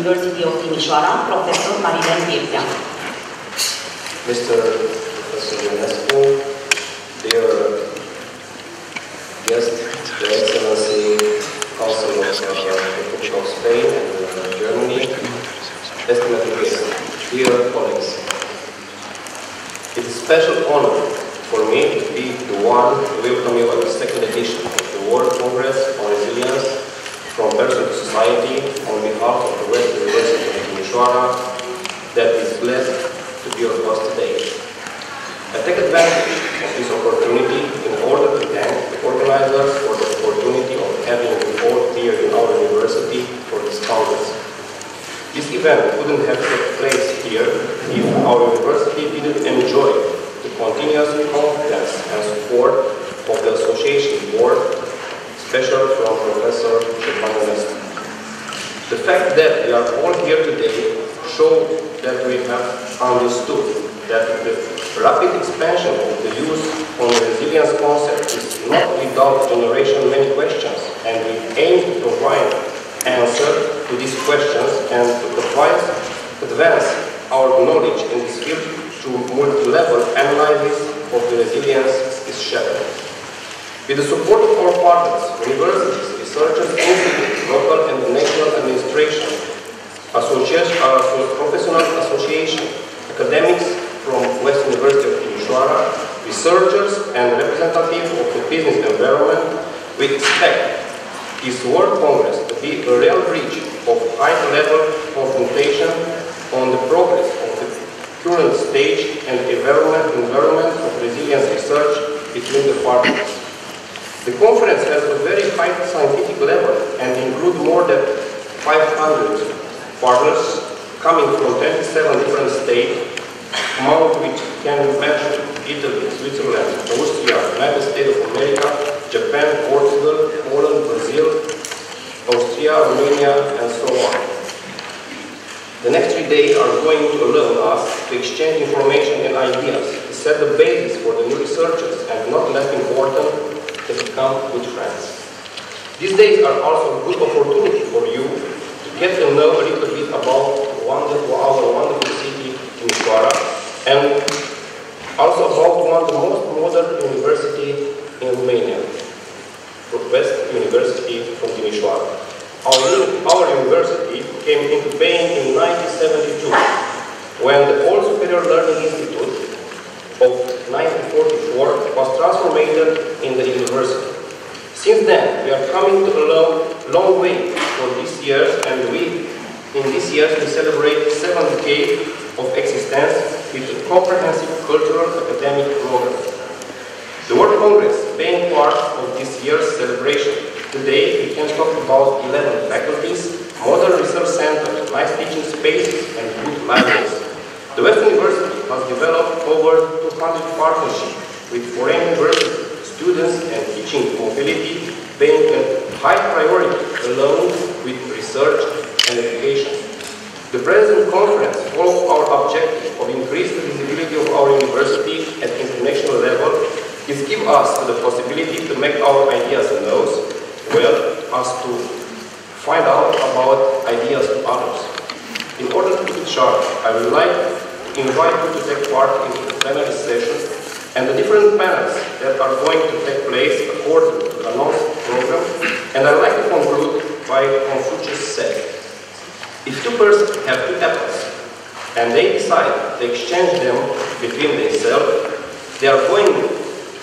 University of Timișoara, Professor Marilen Virtea. Mr. Professor Ionescu, dear guest, Your Excellency, Council of Republic of Spain and Germany, estimated guests, dear colleagues, it is a special honor for me to be the one to welcome you at the second edition of the World Congress on Resilience from Person to Society on behalf of the West University of Timișoara that is blessed to be your host today. I take advantage of this opportunity in order to thank the organizers for the opportunity of having you all here in our university for this Congress. This event couldn't have taken place here if our university didn't enjoy the continuous confidence and support of the association board, especially from Professor Ștefan Ionescu. The fact that we are all here today shows that we have understood that the rapid expansion of the use of the resilience concept is not without generation many questions, and we aim to provide answer to these questions and to advance our knowledge in this field through multi-level analysis of the resilience is shattered. With the support of our partners, universities, researchers, institutes, local and national administration, professional association, academics from West University of Timișoara, researchers and representatives of the business environment, we expect this World Congress to be a real bridge of high-level confrontation current stage and environment of resilience research between the partners. The conference has a very high scientific level and includes more than 500 partners coming from 27 different states, among which can mention Italy, Switzerland, Austria, United States of America, Japan, Portugal, Poland, Brazil, Austria, Romania, and so on. The next 3 days are going to allow us to exchange information and ideas, to set the basis for the new researchers, and not less important, to become good friends. These days are also a good opportunity for you to get to know a little bit about our wonderful city, Timișoara, and also about one of the most modern universities in Romania, West University from Timișoara. Our university came into being in 1972, when the Old Superior Learning Institute of 1944 was transformed in the university. Since then, we are coming to a long way for these years, and in these years we celebrate 7 decades of existence with a comprehensive cultural academic program. The World Congress being part of this year's celebration. Today we can talk about 11 faculties, modern research centers, nice teaching spaces, and good libraries. The West University has developed over 200 partnerships with foreign universities, students, and teaching mobility being a high priority along with research and education. The present conference follows our objective of increasing the visibility of our university at international level. It gives us the possibility to make our ideas known, well as to find out about ideas to others. In order to keep sharp, I would like to invite you to take part in the plenary session and the different panels that are going to take place according to the announced program, and I'd like to conclude by Confucius said, if 2 persons have 2 apples and they decide to exchange them between themselves, they are going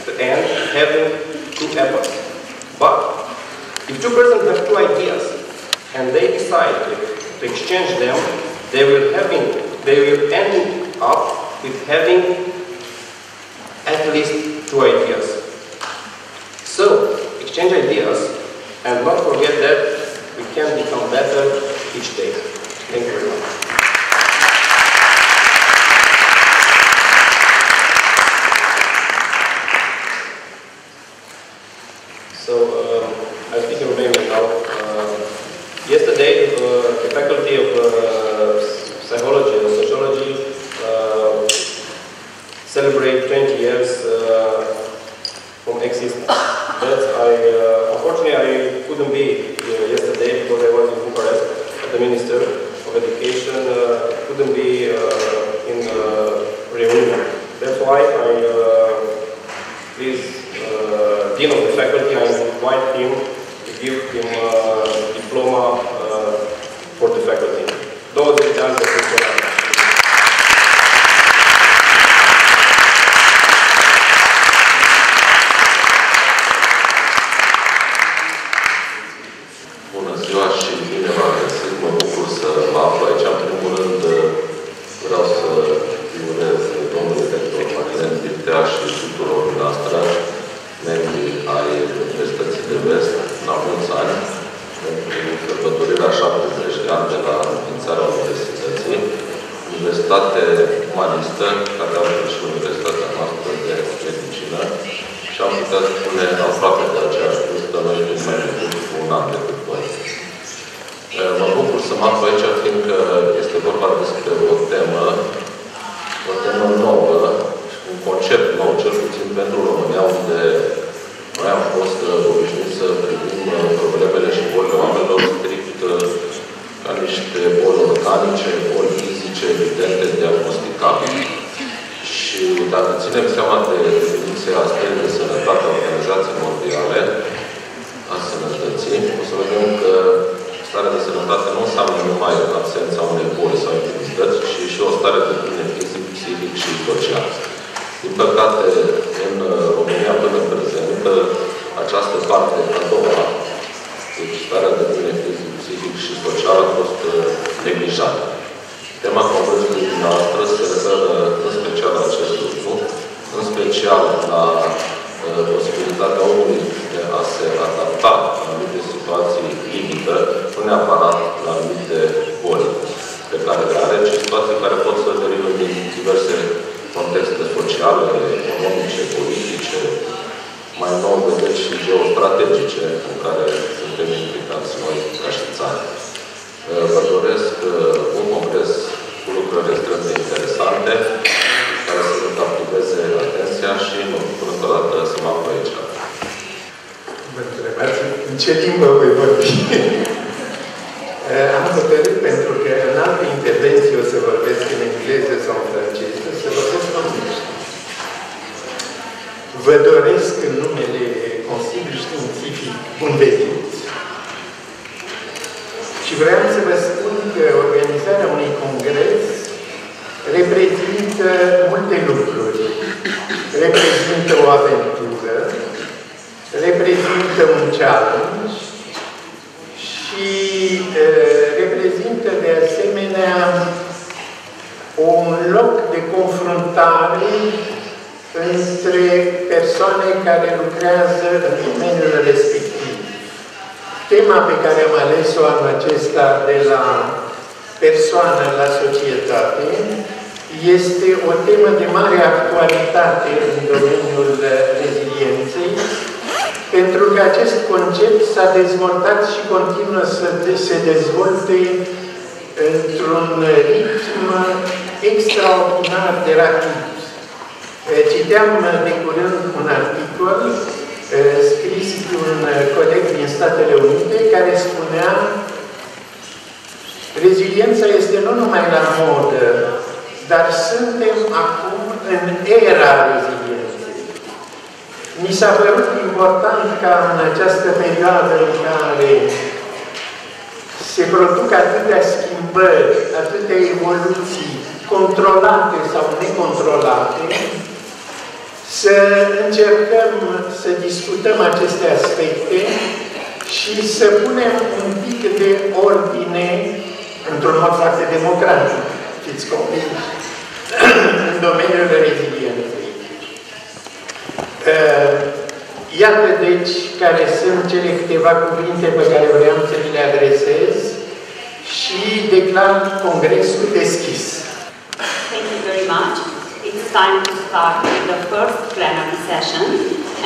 to end having 2 apples. But if 2 persons have 2 ideas and they decide to exchange them, they will end up with having at least 2 ideas. So, exchange ideas and not forget that we can become better each day. Thank you very much. So, I speak in Romanian now. Yesterday, the faculty of psychology and sociology celebrate 20 years from existence. Unfortunately, I couldn't be yesterday because I was in Bucharest at the Minister of Education. Couldn't be in reunion. That's why I please Dean of the Faculty, I invite him to give him a diploma for the faculty. 20 de ani de funcționare. Bună ziua și bine v-am găsit. Mă bucur să mă aflu aici. În primul rând vreau să urez domnului rector Marilén Birtea și tuturor noastre, membrii ai Universității de Vest, la mulți ani, pentru sărbătorirea 70 de ani de la înființarea Universității, Universitate Umanistă, care a fost și Universitatea noastră de Medicină, și am putea spune aproape de aceeași vârstă, noi fiind mai mult cu un an decât voi. Mă bucur să mă aflu aici, fiindcă este vorba despre o temă nouă, un concept nou, cel puțin pentru România, unde noi am fost obișnuiți să privim problemele și bolile oamenilor strict ca niște boli organice, boli fizice, evidente, diagnosticabile. Și dacă ținem seama de definiția stării de sănătate a Organizației Mondiale a Sănătății, o să vedem că starea de sănătate nu înseamnă numai absența unei boli sau infermități, ci și o stare de bine fizic, psihic și social. Din păcate, în România, până în prezent, această parte a doua, deci starea de bine fizic, psihic și social, a fost neglijată. Tema congresului dumneavoastră se referă în special la acest lucru, în special la posibilitatea omului de a se adapta la anumite situații limită, nu neapărat la anumite boli pe care le are, ci situații care pot să derivă din diverse contexte sociale, economice, politice, mai nou vedeți și geostrategice în care suntem implicați noi ca și țară. Vă doresc un congres cu lucrări extrem de interesante, care să vă captiveze atenția și mă bucur încă o dată să mă aflu aici. Vă întrebați în ce limbă voi vorbi? Am hotărât, pentru că în alte intervenții o să vorbesc în engleză sau în franceză, să vorbesc românește. Vă doresc în numele Consiliului Științific bun venit. Și vreau să vă spun că organizarea unui congres reprezintă multe lucruri. Reprezintă o aventură, reprezintă un challenge și reprezintă de asemenea un loc de confruntare între persoane care lucrează în domeniul respectiv. Tema pe care am ales-o anul acesta de la persoană la societate este o temă de mare actualitate în domeniul rezilienței, pentru că acest concept s-a dezvoltat și continuă să se dezvolte într-un ritm extraordinar de rapid. Citeam de curând un articol scris de un coleg din Statele Unite care spunea: reziliența este nu numai la modă, dar suntem acum în era rezilienței. Mi s-a părut important ca în această perioadă în care se produc atâtea schimbări, atâtea evoluții, controlate sau necontrolate, să încercăm să discutăm aceste aspecte și să punem un pic de ordine, într-un mod foarte democratic, fiți convinși, în domeniul rezilienței. Iată, deci, care sunt cele câteva cuvinte pe care vreau să le adresez și declar congresul deschis. Thank you very much. It's time to start the first plenary session,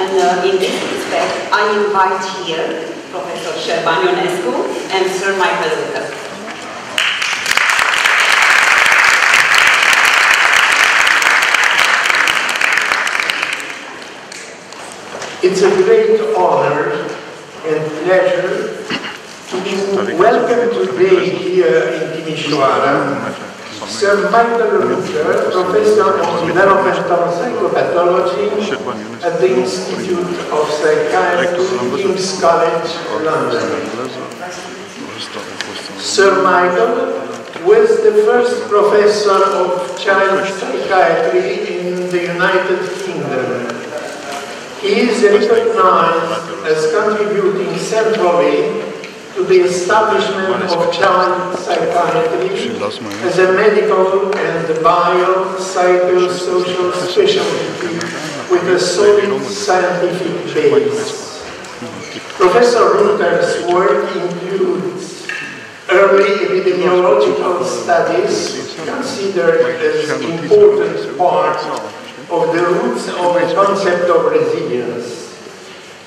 and in this respect, I invite here Professor Șerban Ionescu and Sir Michael Ruther. It's a great honor and pleasure to be welcomed today here in Timișoara, Sir Michael Ruther, Professor of Developmental Psychopathology at the Institute of Psychiatry, King's College, London. Sir Michael was the first professor of child psychiatry in the United Kingdom. He is recognized as contributing centrally to the establishment of child psychiatry as a medical and biopsychosocial specialty with a solid scientific base. Professor Ruther's work includes early epidemiological studies considered as important part of the roots of the concept of resilience.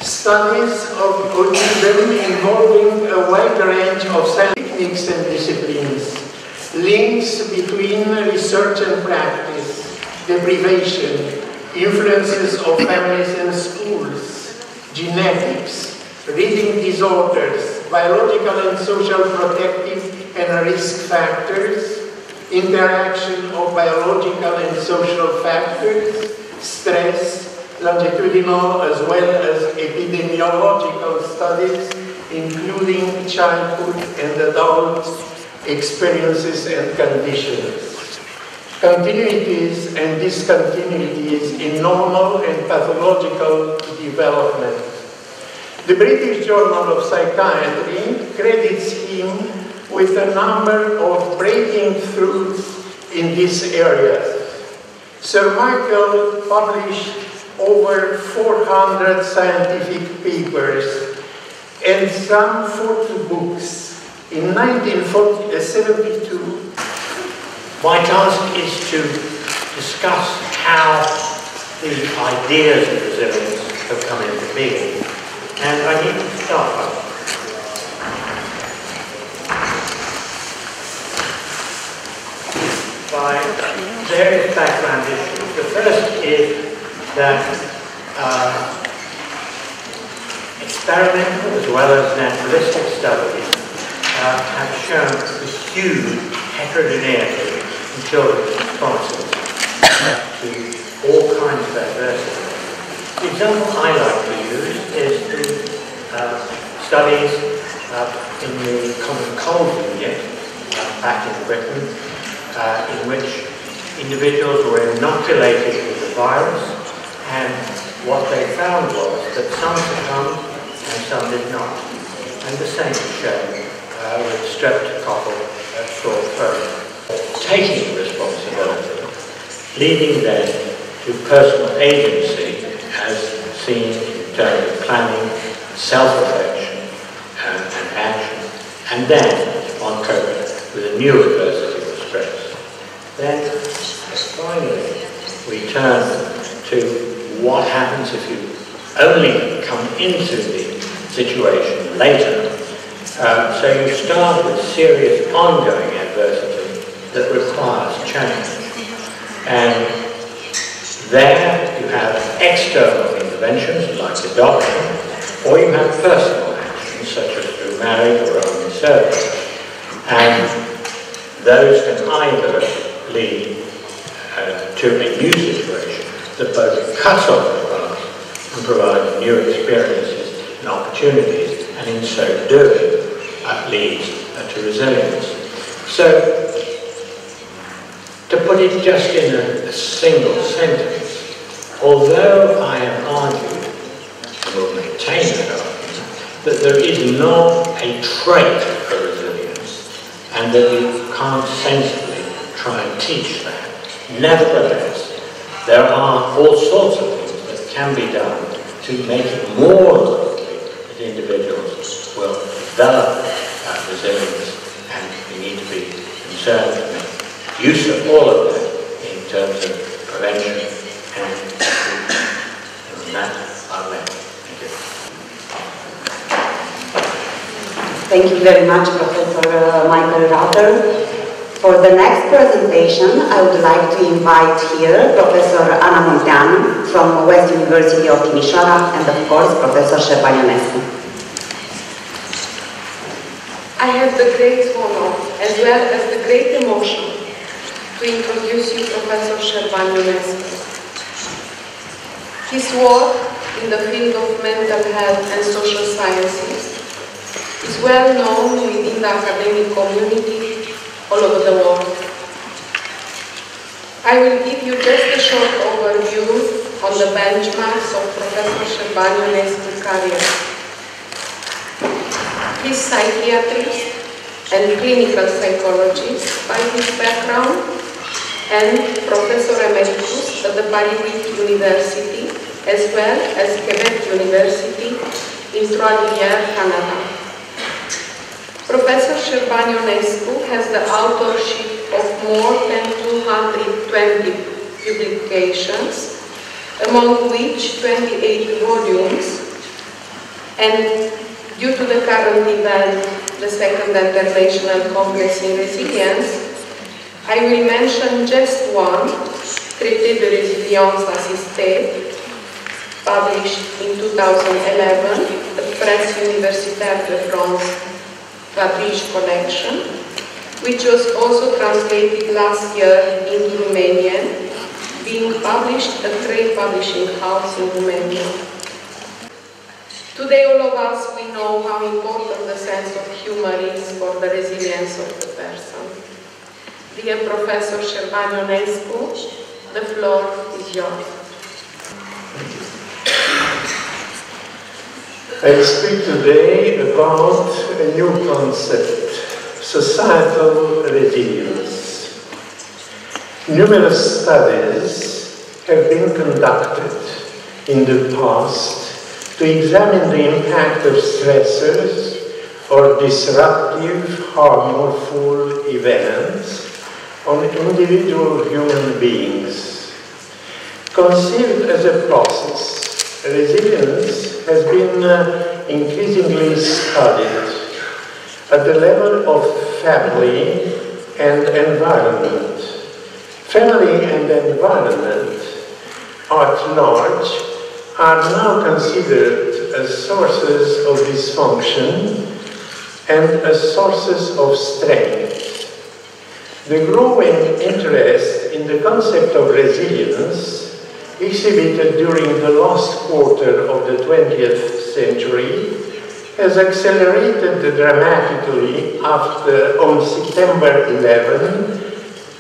Studies of autism involving a wide range of scientific techniques and disciplines, links between research and practice, deprivation, influences of families and schools, genetics, reading disorders, biological and social protective and risk factors, interaction of biological and social factors, stress, longitudinal as well as epidemiological studies, including childhood and adult experiences and conditions. Continuities and discontinuities in normal and pathological development. The British Journal of Psychiatry credits him with a number of breaking through in this area. Sir Michael published over 400 scientific papers and some 40 books. In 1972, my task is to discuss how the ideas of resilience have come into being. And I need to start by various background issues. The first is that experimental as well as naturalistic studies have shown the huge heterogeneity in children's responses to all kinds of adversity. The example I like to use is the studies in the Common Cold Unit back in Britain, in which individuals were inoculated with the virus, and what they found was that some succumbed and some did not. And the same is shown with streptococcal sore throat. Taking responsibility, leading then to personal agency as seen in terms of planning, self-reflection and action, and then on coping with a new adversity or stress. Then finally we turn to what happens if you only come into the situation later. So you start with serious ongoing adversity that requires change. And there you have external interventions like adoption, or you have personal actions such as through marriage or own service. And those can either lead to a new situation that both cuts off the past and provides new experiences and opportunities, and in so doing leads to resilience. So, to put it just in a single sentence, although I have argued, and will maintain that argument, that there is not a trait for resilience, and that you can't sensibly try and teach that, nevertheless, there are all sorts of things that can be done to make it more likely that individuals will develop resilience, and we need to be concerned to make use of all of that in terms of prevention and treatment. And on that, I'll end. Thank you. Thank you very much, Professor Michael Rauter. For the next presentation, I would like to invite here Professor Ana Munteanu from West University of Timișoara, and of course, Professor Șerban Ionescu. I have the great honor, as well as the great emotion, to introduce you Professor Șerban Ionescu. His work in the field of mental health and social sciences is well known within the academic community all over the world. I will give you just a short overview on the benchmarks of Professor Șerban Ionescu's career. He's psychiatrist and clinical psychologist by his background, and Professor Emeritus at the Paris University, as well as Quebec University in Trois-Rivières, Canada. Professor Șerban Ionescu has the authorship of more than 220 publications, among which 28 volumes, and due to the current event, the Second International Congress in Resilience, I will mention just one, Traité de Résilience Assistée, published in 2011 at Presse Universitaire de France Fabrice collection, which was also translated last year into Romanian, being published at Trade Publishing House in Romania. Today, all of us, we know how important the sense of humor is for the resilience of the person. Dear Professor Șerban Ionescu, the floor is yours. I speak today about a new concept, societal resilience. Numerous studies have been conducted in the past to examine the impact of stressors or disruptive, harmful events on individual human beings. Conceived as a process, resilience has been increasingly studied at the level of family and environment. Family and environment at large are now considered as sources of dysfunction and as sources of strength. The growing interest in the concept of resilience exhibited during the last quarter of the 20th century has accelerated dramatically on September 11,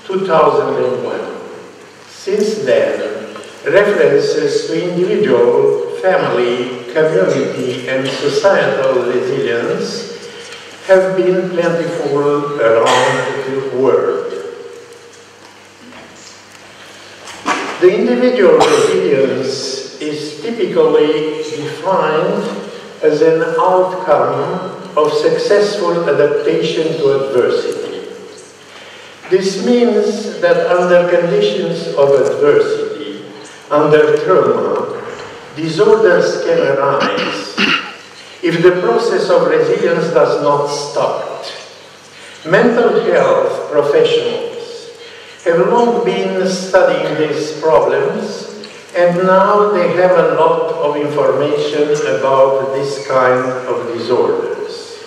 2001. Since then, references to individual, family, community, and societal resilience have been plentiful around the world. The individual resilience is typically defined as an outcome of successful adaptation to adversity. This means that under conditions of adversity, under trauma, disorders can arise if the process of resilience does not start. Mental health professionals have long been studying these problems, and now they have a lot of information about this kind of disorders.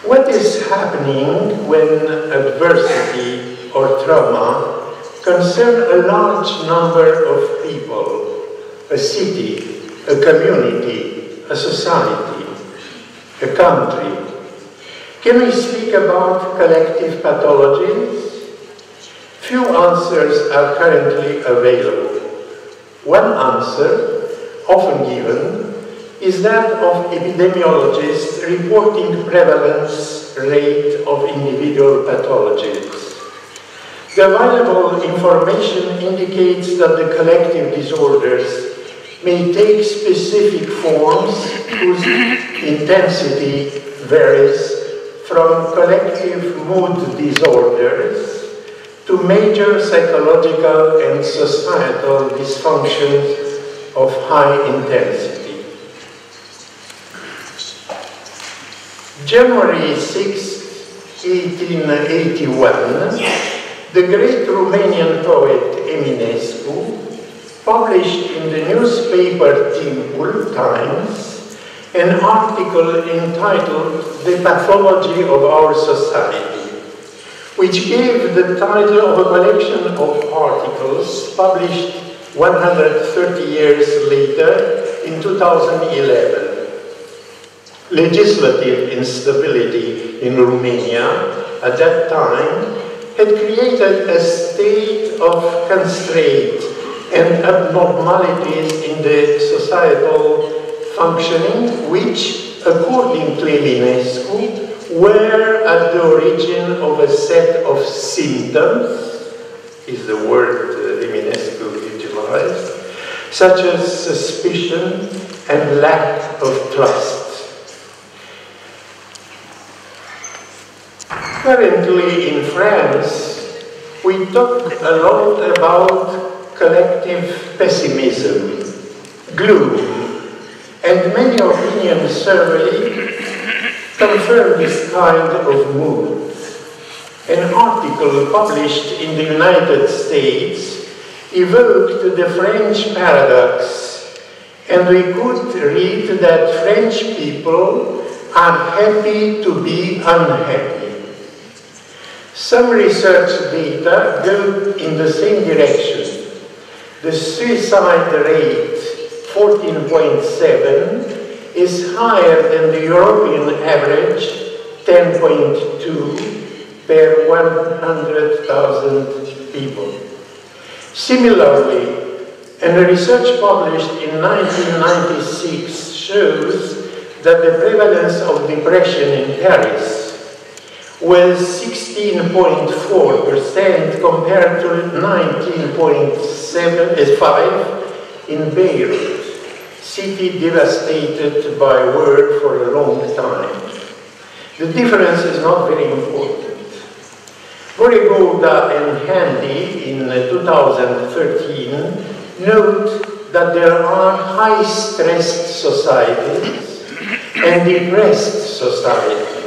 What is happening when adversity or trauma concern a large number of people, a city, a community, a society, a country? Can we speak about collective pathologies? Few answers are currently available. One answer, often given, is that of epidemiologists reporting prevalence rate of individual pathologies. The available information indicates that the collective disorders may take specific forms whose intensity varies from collective mood disorders to major psychological and societal dysfunctions of high intensity. January 6, 1881, the great Romanian poet Eminescu published in the newspaper Timpul Times an article entitled "The Pathology of Our Society," which gave the title of a collection of articles published 130 years later in 2011. Legislative instability in Romania at that time had created a state of constraint and abnormalities in the societal functioning, which, according to Eminescu, were at the origin of a set of symptoms, is the word Eminescu utilized, such as suspicion and lack of trust. Currently in France, we talk a lot about collective pessimism, gloom, and many opinion surveys confirm this kind of mood. An article published in the United States evoked the French paradox, and we could read that French people are happy to be unhappy. Some research data go in the same direction. The suicide rate, 14.7, is higher than the European average, 10.2 per 100,000 people. Similarly, a research published in 1996 shows that the prevalence of depression in Paris with 16.4% compared to 19.5% in Beirut, city devastated by war for a long time. The difference is not very important. Boregoda and Handy in 2013 note that there are high-stressed societies and depressed societies.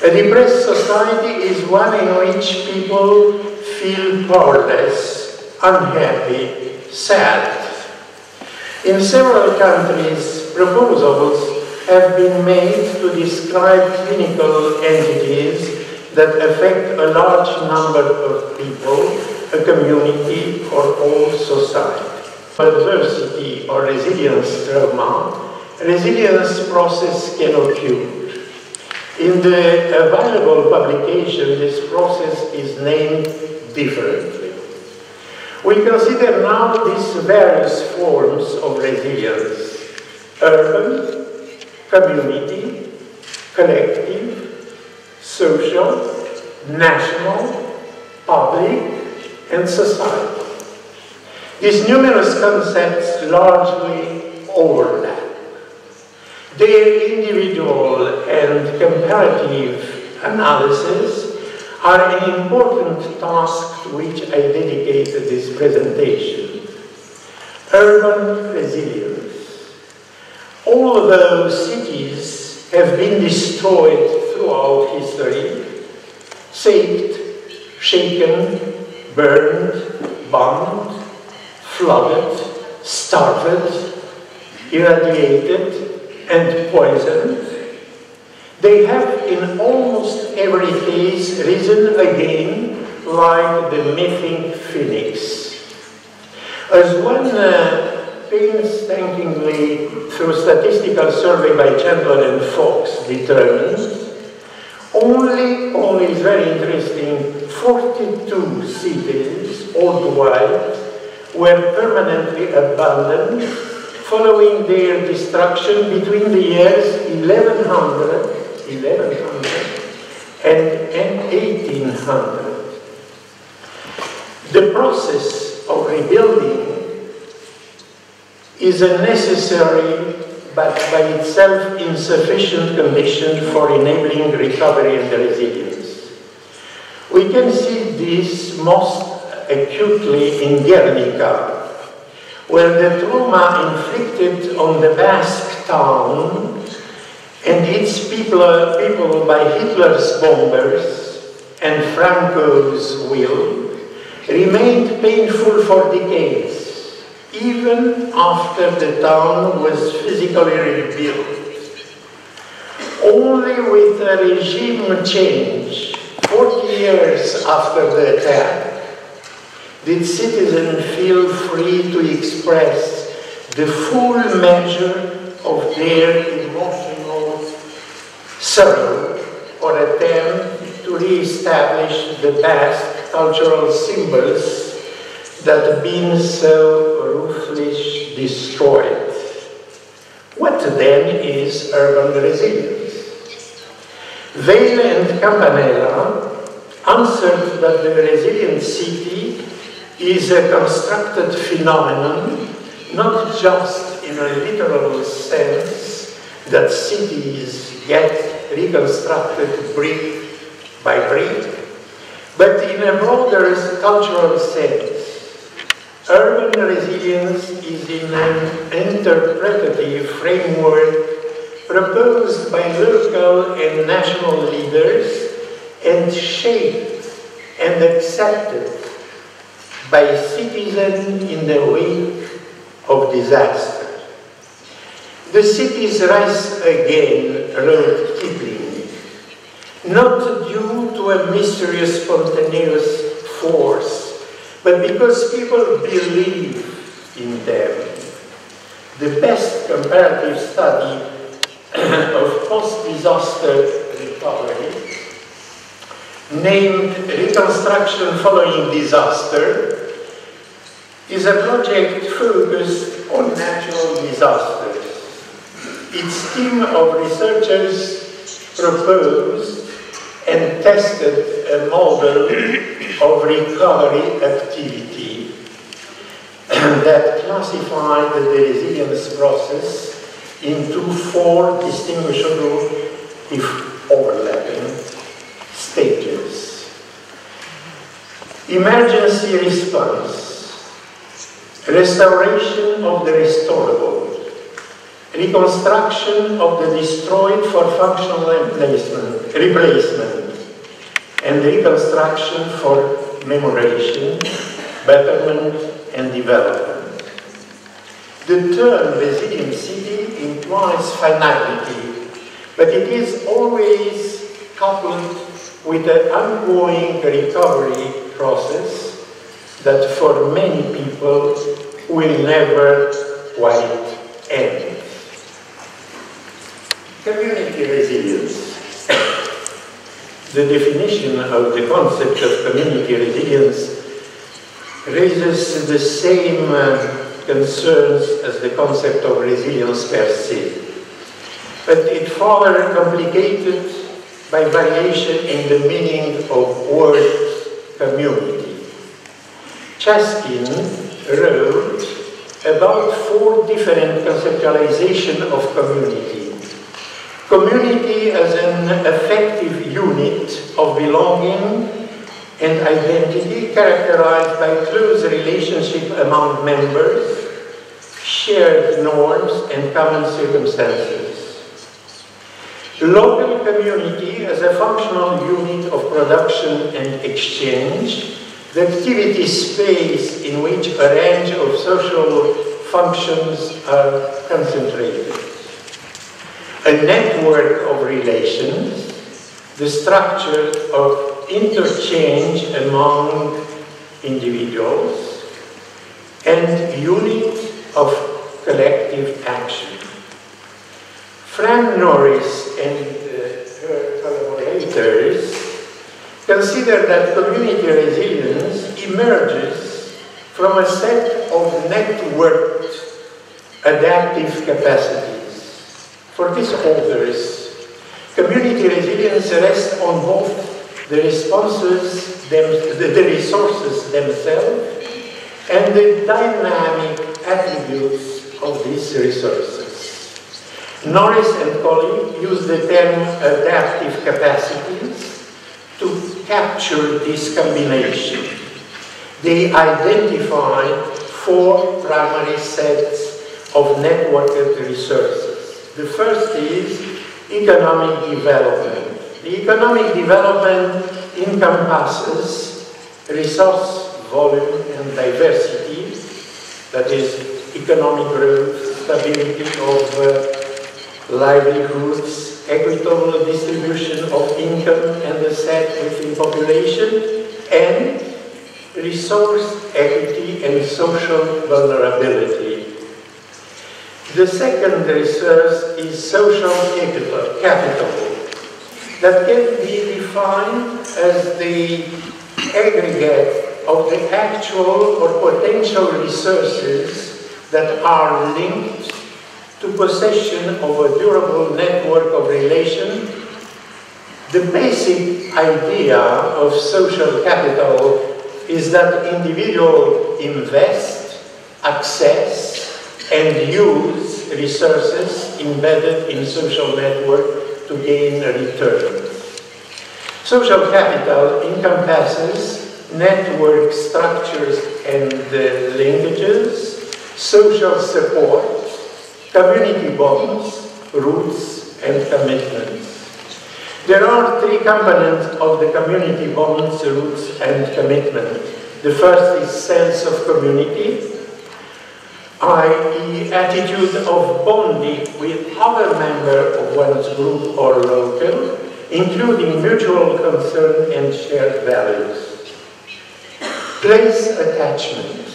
A depressed society is one in which people feel powerless, unhappy, sad. In several countries, proposals have been made to describe clinical entities that affect a large number of people, a community, or all society. Adversity or resilience trauma, resilience process can occur. In the available publication, this process is named differently. We consider now these various forms of resilience: urban, community, collective, social, national, public, and society. These numerous concepts largely overlap. Their individual and comparative analysis are an important task to which I dedicated this presentation. Urban resilience. Although cities have been destroyed throughout history, shaped, shaken, burned, bombed, flooded, starved, irradiated, and poisoned, they have in almost every case risen again like the mythic phoenix. As one painstakingly, through statistical survey by Chandler and Fox, determines, only is very interesting, 42 cities worldwide were permanently abandoned following their destruction between the years 1100 and 1800. The process of rebuilding is a necessary but by itself insufficient condition for enabling recovery and resilience. We can see this most acutely in Guernica, where the trauma inflicted on the Basque town and its people by Hitler's bombers and Franco's will remained painful for decades, even after the town was physically rebuilt. Only with a regime change, 40 years after the attack, did citizens feel free to express the full measure of their emotional sorrow or attempt to re-establish the Basque cultural symbols that have been so ruthlessly destroyed. What then is urban resilience? Vale and Campanella answered that the resilient city is a constructed phenomenon, not just in a literal sense that cities get reconstructed brick by brick, but in a broader cultural sense. Urban resilience is in an interpretative framework proposed by local and national leaders and shaped and accepted by citizens in the wake of disaster. The cities rise again, wrote Kipling, not due to a mysterious spontaneous force, but because people believe in them. The best comparative study of post-disaster recovery, named Reconstruction Following Disaster, is a project focused on natural disasters. Its team of researchers proposed and tested a model of recovery activity that classified the resilience process into 4 distinguishable, if overlapping, stages. Emergency response, restoration of the restorable, reconstruction of the destroyed for functional replacement, and reconstruction for memoration, betterment, and development. The term resilient city implies finality, but it is always coupled with an ongoing recovery process that for many people will never quite end. Community resilience. The definition of the concept of community resilience raises the same concerns as the concept of resilience per se, but it further complicated by variation in the meaning of word community. Chaskin wrote about 4 different conceptualizations of community. Community as an effective unit of belonging and identity characterized by close relationship among members, shared norms and common circumstances. Local community as a functional unit of production and exchange, the activity space in which a range of social functions are concentrated. A network of relations, the structure of interchange among individuals, and unit of collective action. Fran Norris and her collaborators consider that community resilience emerges from a set of networked adaptive capacities. For these authors, community resilience rests on both the resources themselves and the dynamic attributes of these resources. Norris and colleagues use the term adaptive capacities to capture this combination. They identify 4 primary sets of networked resources. The first is economic development. The economic development encompasses resource, volume, and diversity, that is, economic growth, stability of livelihoods, equitable distribution of income and asset within population, and resource equity and social vulnerability. The second resource is social capital, that can be defined as the aggregate of the actual or potential resources that are linked to possession of a durable network of relations. The basic idea of social capital is that individuals invest, access, and use resources embedded in social network to gain a return. Social capital encompasses network structures and linkages, social support, community bonds, roots, and commitments. There are 3 components of the community bonds, roots, and commitment. The first is sense of community, i.e. attitude of bonding with other members of one's group or local, including mutual concern and shared values. Place attachment,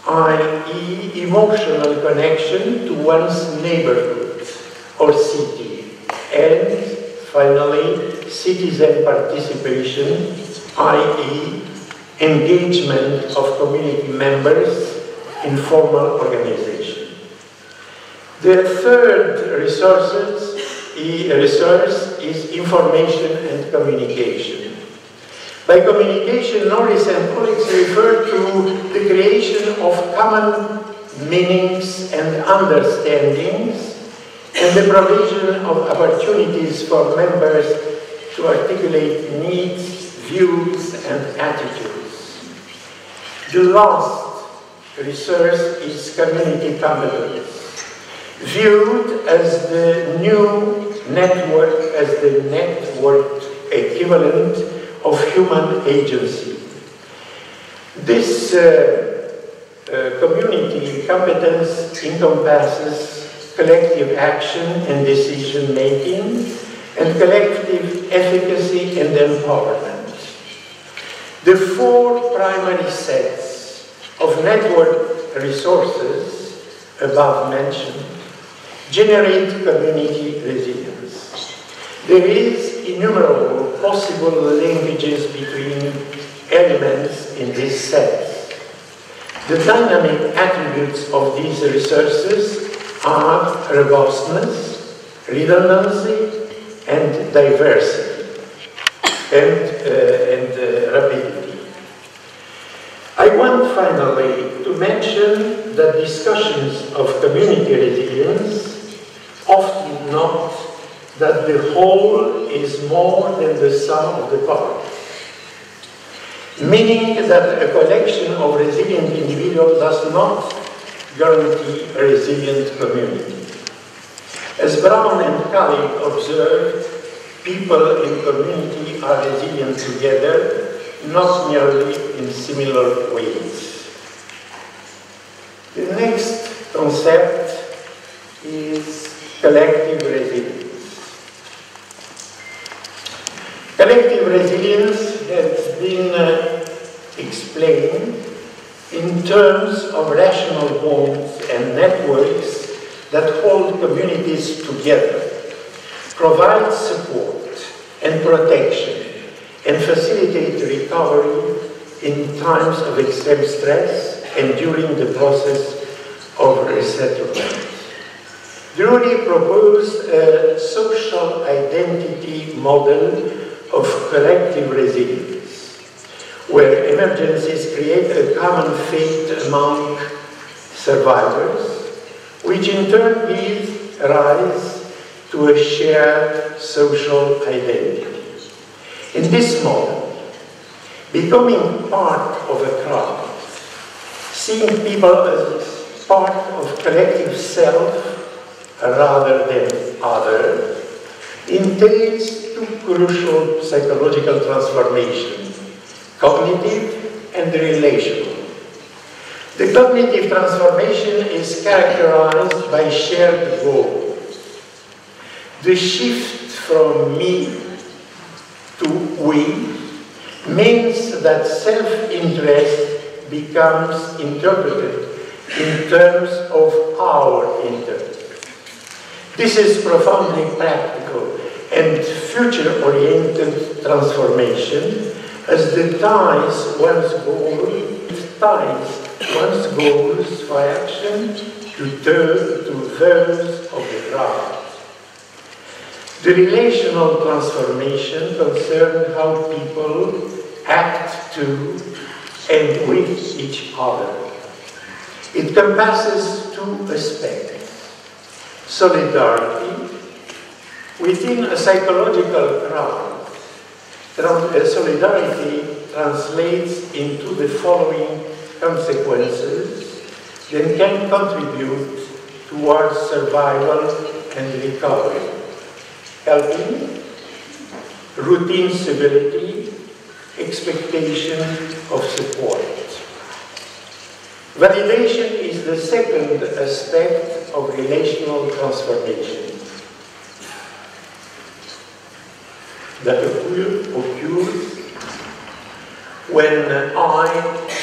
i.e. emotional connection to one's neighborhood or city. And finally, citizen participation, i.e. engagement of community members in formal organization. The third resources resource is information and communication. By communication, Norris and colleagues refer to the creation of common meanings and understandings and the provision of opportunities for members to articulate needs, views, and attitudes. The last resource is community competence, viewed as the new network, as the network equivalent of human agency. This community competence encompasses collective action and decision making and collective efficacy and empowerment. The four primary sets of network resources above mentioned generate community resilience. There is innumerable possible linkages between elements in these sets. The dynamic attributes of these resources are robustness, redundancy, and diversity, and rapidity. I want finally to mention that discussions of community resilience often note that the whole is more than the sum of the parts, meaning that a collection of resilient individuals does not guarantee a resilient community. As Brown and Khalid observed, people in community are resilient together, not merely in similar ways. The next concept is collective resilience. Collective resilience has been explained in terms of rational bonds and networks that hold communities together, provide support and protection, and facilitate recovery in times of extreme stress and during the process of resettlement. Drury proposed a social identity model of collective resilience, where emergencies create a common fate among survivors, which in turn gives rise to a shared social identity. In this model, becoming part of a crowd, seeing people as part of collective self rather than other, entails two crucial psychological transformations, cognitive and relational. The cognitive transformation is characterized by shared goals. The shift from me to we means that self-interest becomes interpreted in terms of our interest. This is profoundly practical and future-oriented transformation, as the ties one's goals for action to those of the crowd. The relational transformation concerns how people act to and with each other. It encompasses two aspects: solidarity. Within a psychological crowd, solidarity translates into the following consequences that can contribute towards survival and recovery: helping, routine civility, expectation of support. Validation is the second aspect of relational transformation that occurs when I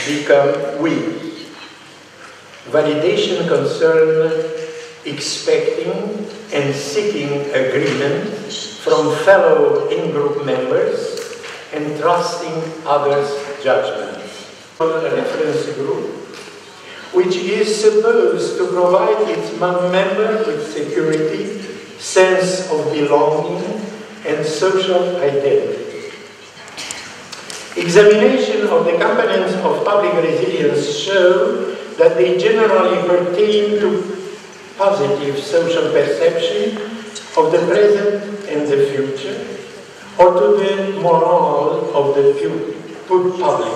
become we. Validation concerns expecting and seeking agreement from fellow in-group members and trusting others' judgments. A reference group, which is supposed to provide its members with security, sense of belonging, and social identity. Examination of the components of public resilience show that they generally pertain to positive social perception of the present and the future, or to the morale of the public.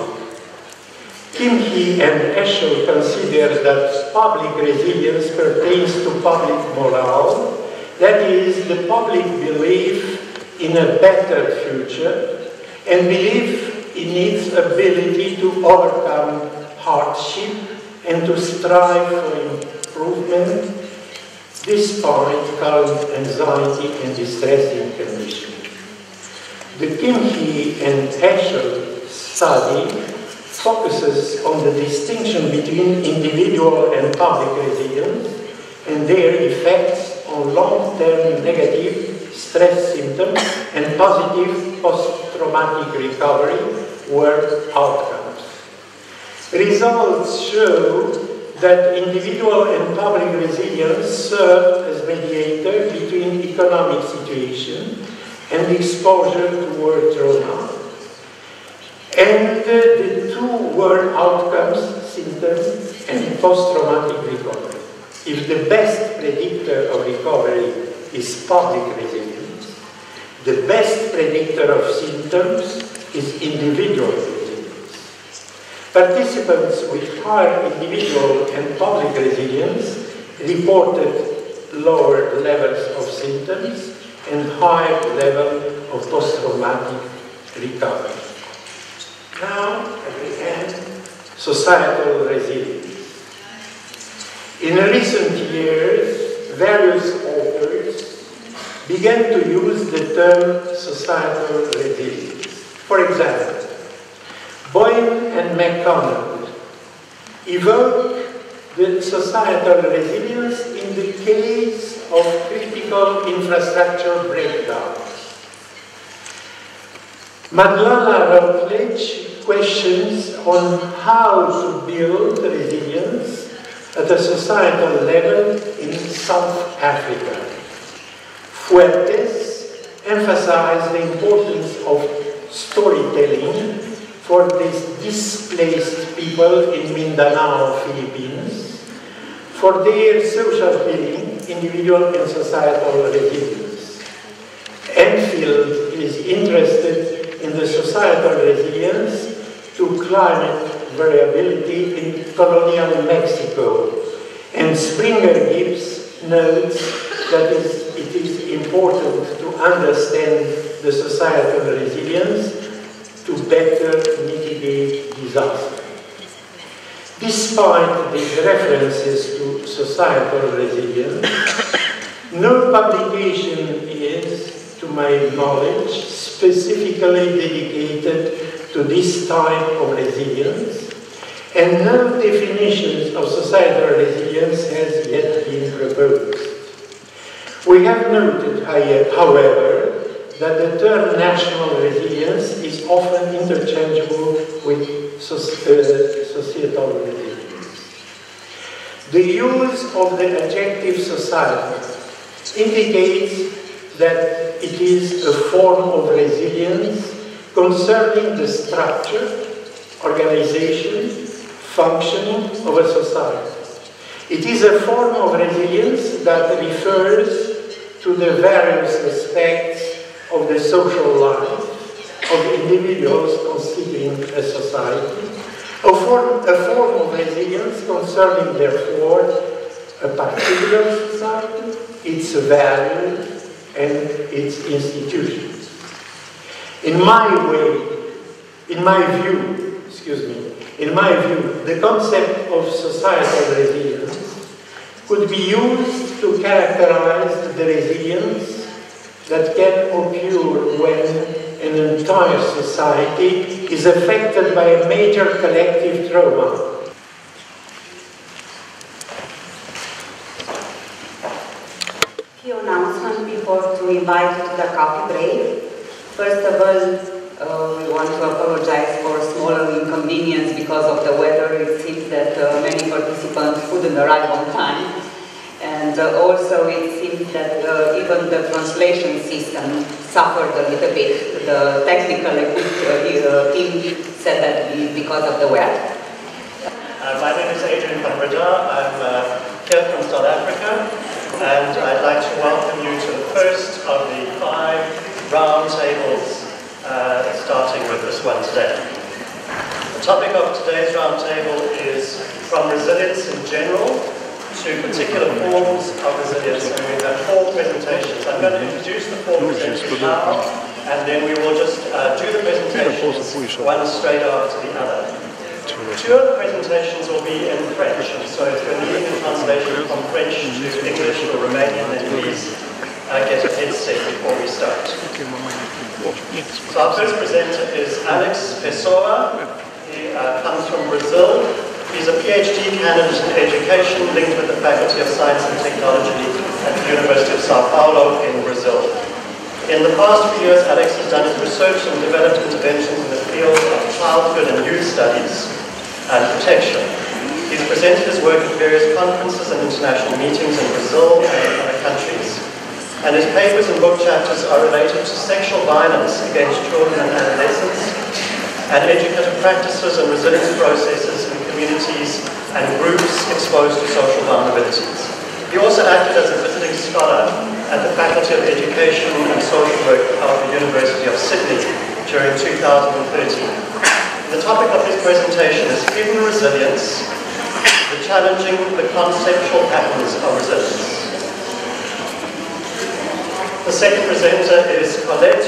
Kim-Hee and Eshel consider that public resilience pertains to public morale, that is, the public belief in a better future and belief in its ability to overcome hardship and to strive for improvement despite current anxiety and distressing conditions. The Kim-Hee and Eshel study focuses on the distinction between individual and public resilience and their effects on long-term negative stress symptoms and positive post-traumatic recovery work outcomes. Results show that individual and public resilience serve as mediator between economic situation and exposure to war trauma, and the two were outcomes, symptoms, and post-traumatic recovery. If the best predictor of recovery is public resilience, the best predictor of symptoms is individual resilience. Participants with higher individual and public resilience reported lower levels of symptoms and higher level of post-traumatic recovery. Now, at the end, societal resilience. In recent years, various authors began to use the term societal resilience. For example, Boyne and McConnell evoke the societal resilience in the case of critical infrastructure breakdowns. Madlala Routledge questions on how to build resilience at a societal level in South Africa. Fuertes emphasized the importance of storytelling for these displaced people in Mindanao, Philippines, for their social healing, individual and societal resilience. Enfield is interested in the societal resilience to climate variability in colonial Mexico, and Springer Gibbs notes that it is important to understand the societal resilience to better mitigate disaster. Despite these references to societal resilience, no publication is, to my knowledge, specifically dedicated to this type of resilience, and no definitions of societal resilience has yet been proposed. We have noted, however, that the term national resilience is often interchangeable with societal resilience. The use of the adjective society indicates that it is a form of resilience concerning the structure, organization, functioning of a society. It is a form of resilience that refers to the various aspects of the social life of individuals constituting a society, a form of resilience concerning, therefore, a particular society, its values, and its institutions. In my view, the concept of societal resilience could be used to characterize the resilience that can occur when an entire society is affected by a major collective trauma. Few announcements before to invite you to the coffee break. First of all, we want to apologize for smaller inconvenience because of the weather. It seems that many participants couldn't arrive on time. And And also it seems that even the translation system suffered a little bit. The technical team said that because of the web. My name is Adrian van Breda. I'm here from South Africa, and I'd like to welcome you to the first of the 5 round tables, starting with this one today. The topic of today's round table is from resilience in general to particular forms of resilience, and we have 4 presentations. I'm going to introduce the 4 presenters now, and then we will just do the presentations one straight after the other. 2 of the presentations will be in French, and so if you're needing a translation from French to English or Romanian, then please get a headset before we start. So our first presenter is Alex Pessoa. He comes from Brazil. He's a PhD candidate in education linked with the Faculty of Science and Technology at the University of Sao Paulo in Brazil. In the past few years, Alex has done his research and developed interventions in the field of childhood and youth studies and protection. He's presented his work at various conferences and international meetings in Brazil and in other countries. And his papers and book chapters are related to sexual violence against children and adolescents, and educative practices and resilience processes in communities and groups exposed to social vulnerabilities. He also acted as a visiting scholar at the Faculty of Education and Social Work of the University of Sydney during 2013. The topic of his presentation is Hidden Resilience, challenging the conceptual patterns of resilience. The second presenter is Colette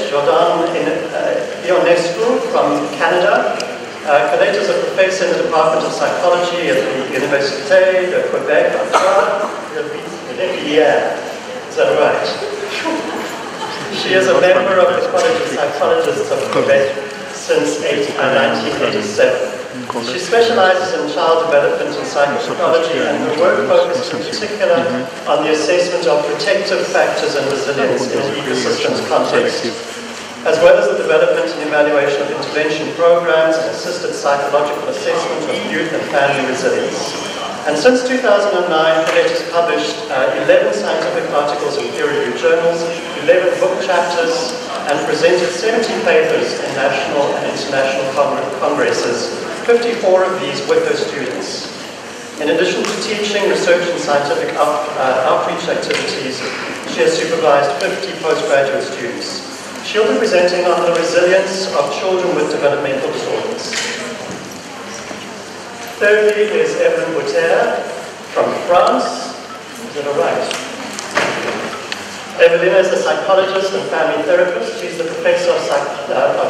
Ionescu from Canada. Colette is a professor in the Department of Psychology at the Université de Québec. Is that right? She is a member of the College of Psychologists of Quebec since 1987. She specializes in child development and psychopathology, and her work focuses in particular on the assessment of protective factors and resilience in an ecosystems context, as well as the development and evaluation of intervention programs and assisted psychological assessment of youth and family resilience. And since 2009, Colette has published 11 scientific articles in peer-reviewed journals, 11 book chapters, and presented 70 papers in national and international congresses, 54 of these with her students. In addition to teaching, research, and scientific outreach activities, she has supervised 50 postgraduate students. She'll be presenting on the resilience of children with developmental disorders. Thirdly is Evelyn Bouter from France. Is that all right? Evelyn is a psychologist and family therapist. She's the professor of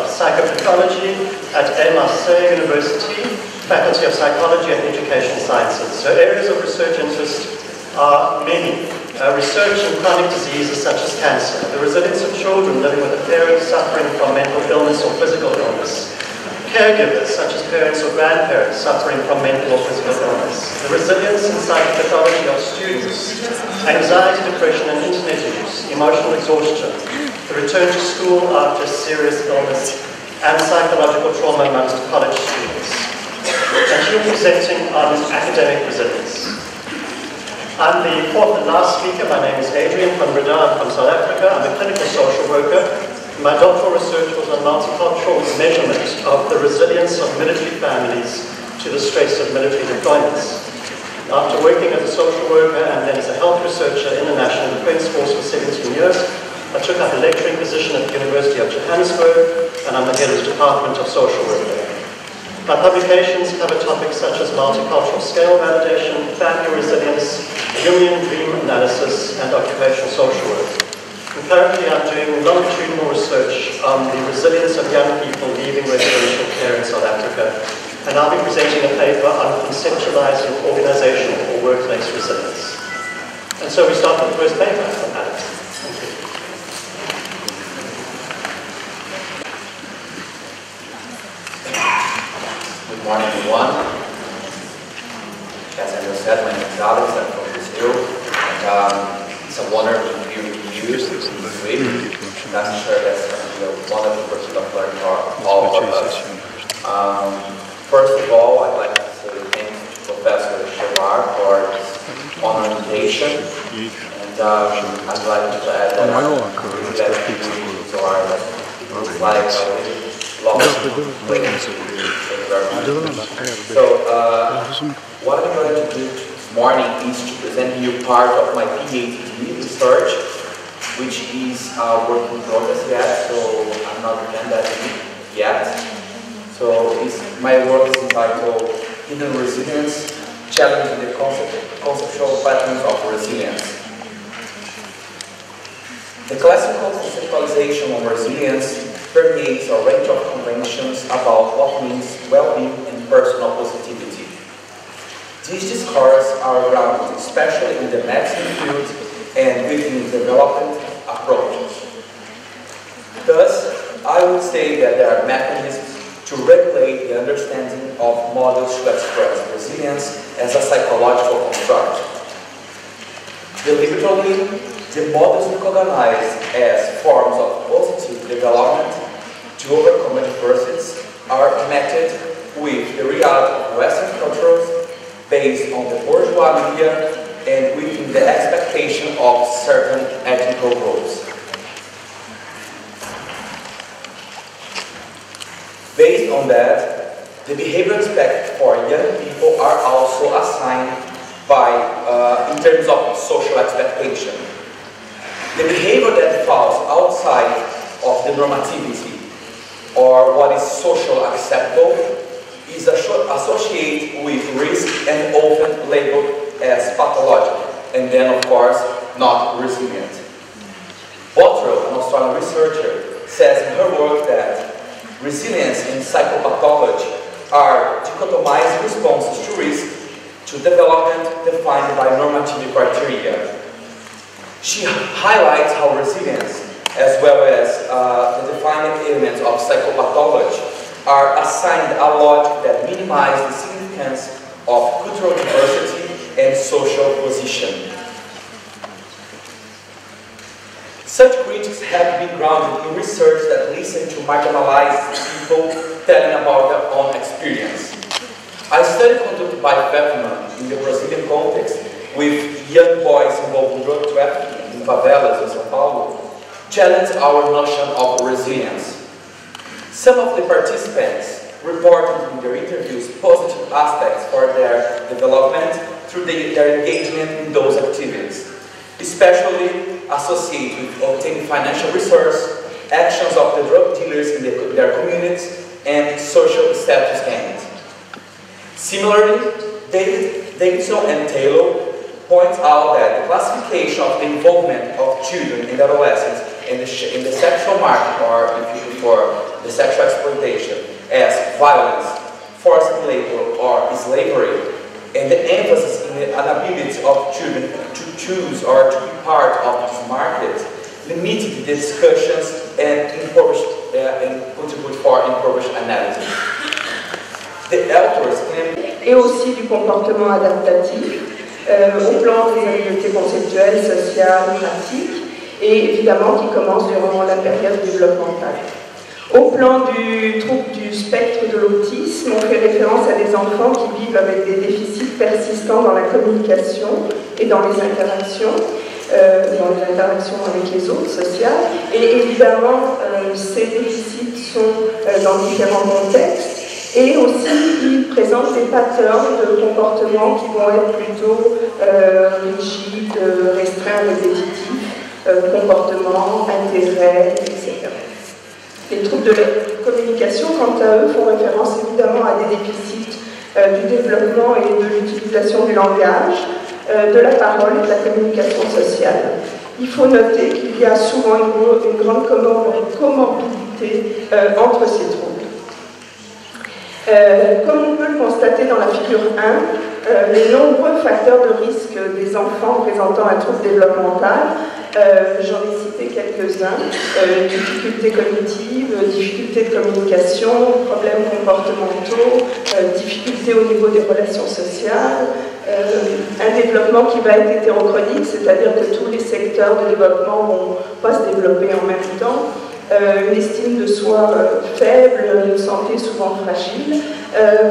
psychopathology at Marseille University, Faculty of Psychology and Educational Sciences. Her areas of research interest are many. Research in chronic diseases such as cancer, the resilience of children living with a parent suffering from mental illness or physical illness, caregivers such as parents or grandparents suffering from mental or physical illness, the resilience and psychopathology of students, anxiety, depression and internet use, emotional exhaustion, the return to school after serious illness, and psychological trauma amongst college students. And she'll be presenting on academic resilience. I'm the fourth and last speaker. My name is Adrian van Breda. I'm from South Africa. I'm a clinical social worker. My doctoral research was on multicultural measurement of the resilience of military families to the stress of military deployments. After working as a social worker and then as a health researcher in the National Defence Force for 17 years, I took up a lecturing position at the University of Johannesburg, and I'm the head of the Department of Social Work there. My publications cover topics such as multicultural scale validation, family resilience, Jungian dream analysis, and occupational social work. And currently I'm doing longitudinal research on the resilience of young people leaving residential care in South Africa, and I'll be presenting a paper on conceptualizing organizational or workplace resilience. And so we start with the first paper from Alex. Thank you. Good morning, everyone. As I said, my name is Alex. I'm from Brazil, and it's a honor to be with you this week. I'm sure that's going to be a wonderful pursuit of learning for all of us. First of all, I'd like to thank Professor Shevar for his honor invitation. And I'd like to add that it's like lots of things. So what I'm going to do this morning is to present you part of my PhD research, which is work in progress yet, so I'm not done that yet. So my work is entitled Hidden Resilience, Challenging the Conceptual Patterns of Resilience. The classical conceptualization of resilience permeates a range of conventions about what means well-being and personal positivity. These discourses are grounded especially in the medicine field and within development approaches. Thus, I would say that there are mechanisms to regulate the understanding of models to express resilience as a psychological construct. Deliberately, the models recognized as forms of positive development to overcome adversities are met with the reality of Western cultures based on the bourgeois media and within the expectation of certain ethical groups. Based on that, the behavioral aspects for young people are also assigned by, in terms of social expectation. The behavior that falls outside of the normativity or what is socially acceptable is associated with risk and often labeled as pathological, and then of course not resilient. Bottrell, an Australian researcher, says in her work that resilience and psychopathology are dichotomized responses to risk to development defined by normative criteria. She highlights how resilience, as well as the defining elements of psychopathology, are assigned a logic that minimizes the significance of cultural diversity and social position. Such critics have been grounded in research that listen to marginalized people telling about their own experience. A study conducted by Pfefferman in the Brazilian context with young boys involved in drug trafficking in favelas in São Paulo challenged our notion of resilience. Some of the participants reported in their interviews positive aspects for their development through their engagement in those activities, especially associated with obtaining financial resource, actions of the drug dealers in their communities, and social status gains. Similarly, Davidson and Taylor point out that the classification of the involvement of children and adolescents in the sexual market, or if you prefer, the sexual exploitation, as violence, forced labor, or slavery, and the emphasis in the inability of children to choose or to be part of this market limited the discussions and contribute for impoverished analysis. The authors claim et aussi du comportement adaptatif au plan des habiletés conceptuelles, sociales, pratiques et évidemment qui commence durant la période développementale. Au plan du trouble du spectre de l'autisme, on fait référence à des enfants qui vivent avec des déficits persistants dans la communication et dans les interactions avec les autres sociales. Et évidemment, ces déficits sont dans différents contextes. Et aussi, ils présentent des patterns de comportement qui vont être plutôt rigides, restreints, répétitifs, comportement, intérêt, etc. Les troubles de la communication, quant à eux, font référence évidemment à des déficits du développement et de l'utilisation du langage, de la parole et de la communication sociale. Il faut noter qu'il y a souvent une grande comorbidité entre ces troubles. Comme on peut le constater dans la figure 1, les nombreux facteurs de risque des enfants présentant un trouble développemental, j'en ai cité quelques-uns, difficultés cognitives, difficultés de communication, problèmes comportementaux, difficultés au niveau des relations sociales, un développement qui va être hétérochronique, c'est-à-dire que tous les secteurs de développement ne vont pas se développer en même temps, une estime de soi faible, une santé souvent fragile,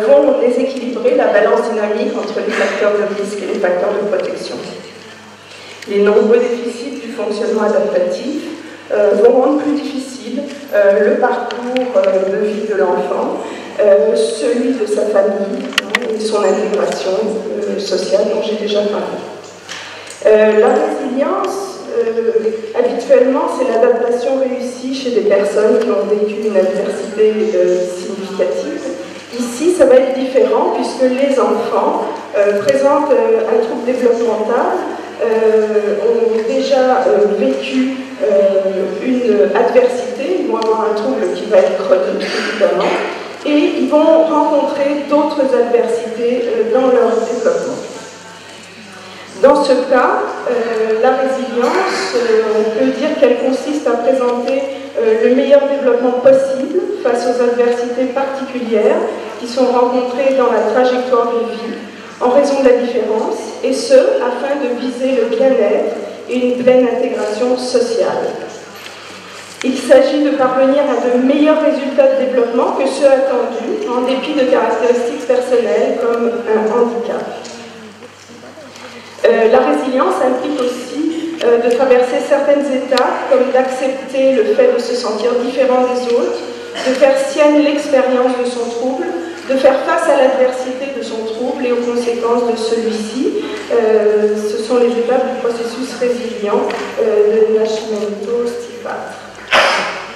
vont déséquilibrer la balance dynamique entre les facteurs de risque et les facteurs de protection. Les nombreux déficits du fonctionnement adaptatif vont rendre plus difficile le parcours de vie de l'enfant, celui de sa famille et son intégration sociale dont j'ai déjà parlé. La résilience, habituellement, c'est l'adaptation réussie chez des personnes qui ont vécu une adversité significative. Ici, ça va être différent puisque les enfants présentent un trouble développemental, ont déjà vécu une adversité, ils vont avoir un trouble qui va être chronique, évidemment, et ils vont rencontrer d'autres adversités dans leur développement. Dans ce cas, la résilience, on peut dire qu'elle consiste à présenter le meilleur développement possible face aux adversités particulières qui sont rencontrées dans la trajectoire de vie en raison de la différence, et ce, afin de viser le bien-être et une pleine intégration sociale. Il s'agit de parvenir à de meilleurs résultats de développement que ceux attendus, en dépit de caractéristiques personnelles comme un handicap. La résilience implique aussi de traverser certaines étapes, comme d'accepter le fait de se sentir différent des autres, de faire sienne l'expérience de son trouble, de faire face à l'adversité de son trouble et aux conséquences de celui-ci. Ce sont les étapes du processus résilient de Nascimento Stipat.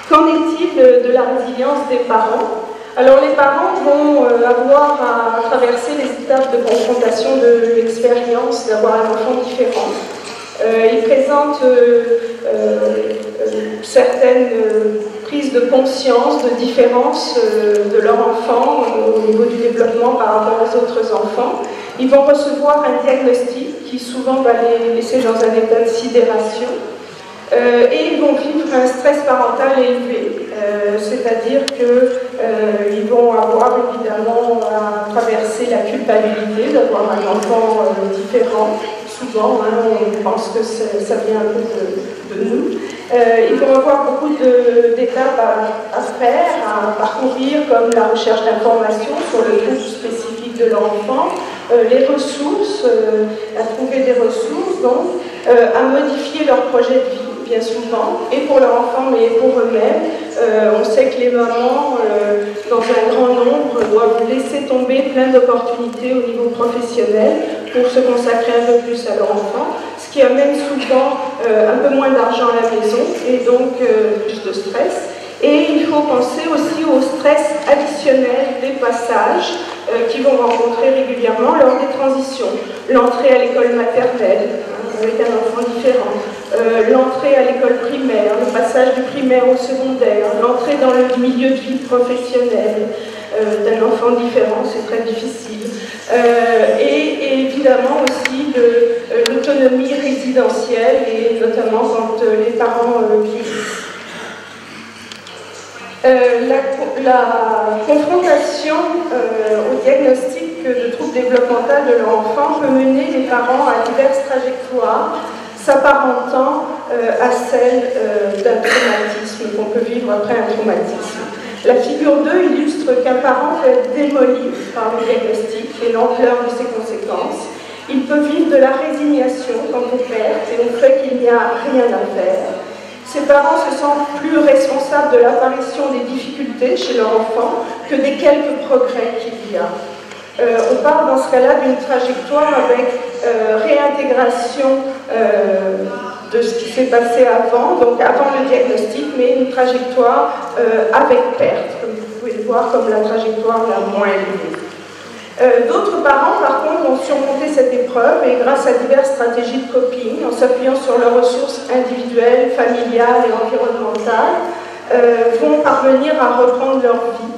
Qu'en est-il de la résilience des parents? Alors les parents vont avoir à traverser les étapes de confrontation de l'expérience d'avoir un enfant différent. Ils présentent certaines prises de conscience de différence de leur enfant au niveau du développement par rapport aux autres enfants. Ils vont recevoir un diagnostic qui souvent va les laisser dans un état de sidération. Et ils vont vivre un stress parental élevé, c'est-à-dire qu'ils vont avoir évidemment à traverser la culpabilité d'avoir un enfant différent. Souvent, on pense que ça vient un peu de nous. Ils vont avoir beaucoup d'étapes à faire, à parcourir, comme la recherche d'informations sur le trouble spécifique de leur enfant, les ressources, à trouver des ressources, donc, à modifier leur projet de vie, bien souvent, et pour leur enfant, mais pour eux-mêmes. On sait que les mamans, dans un grand nombre, doivent laisser tomber plein d'opportunités au niveau professionnel pour se consacrer un peu plus à leur enfant, ce qui amène souvent un peu moins d'argent à la maison et donc plus de stress. Et il faut penser aussi au stress additionnel des passages qu'ils vont rencontrer régulièrement lors des transitions. L'entrée à l'école maternelle, avec un enfant différent, l'entrée à l'école primaire, le passage du primaire au secondaire, l'entrée dans le milieu de vie professionnel d'un enfant différent, c'est très difficile. Et évidemment aussi l'autonomie résidentielle, et notamment quand les parents vieillissent. La confrontation au diagnostic de trouble développemental de leur enfant peut mener les parents à diverses trajectoires s'apparentant à celle d'un traumatisme qu'on peut vivre après un traumatisme. La figure 2 illustre qu'un parent peut être démoli par le diagnostic et l'ampleur de ses conséquences. Il peut vivre de la résignation quant aux pertes et au fait qu'il n'y a rien à faire. Ces parents se sentent plus responsables de l'apparition des difficultés chez leur enfant que des quelques progrès qu'il y a. On parle dans ce cas-là d'une trajectoire avec réintégration de ce qui s'est passé avant, donc avant le diagnostic, mais une trajectoire avec perte, comme vous pouvez le voir, comme la trajectoire la moins élevée. D'autres parents, par contre, ont surmonté cette épreuve et grâce à diverses stratégies de coping, en s'appuyant sur leurs ressources individuelles, familiales et environnementales, vont parvenir à reprendre leur vie